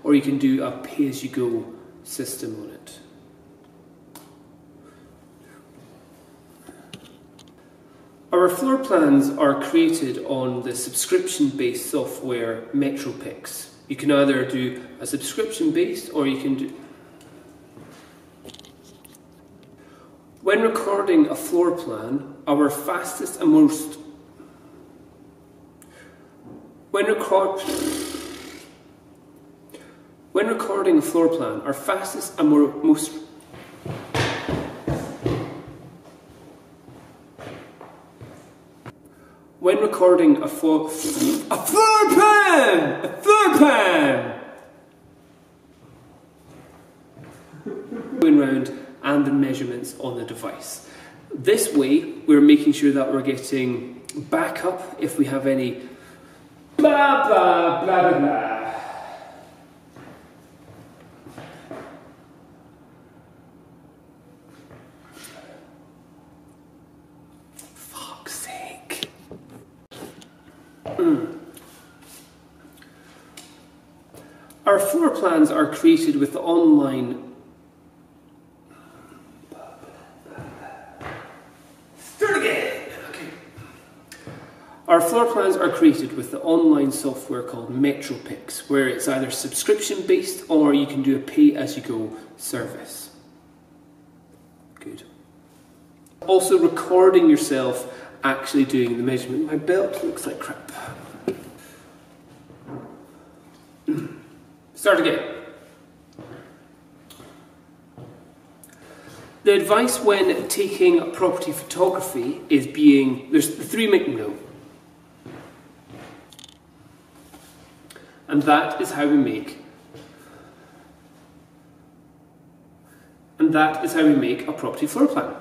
or you can do a pay-as-you-go system on it. Our floor plans are created on the subscription-based software MetroPix. You can either do a subscription-based or you can do... When recording a floor plan, our fastest and most... When recording a floor plan, our fastest and most... When recording a floor plan! Going round and the measurements on the device. This way, we're making sure that we're getting backup if we have any blah blah blah blah blah. Fuck's sake. Our floor plans are created with the online... Start again! Okay. Our floor plans are created with the online software called MetroPix, where it's either subscription-based or you can do a pay-as-you-go service. Good. Also recording yourself actually doing the measurement. My belt looks like crap. Start again. The advice when taking property photography is there's the three main no. And that is how we make a property floor plan.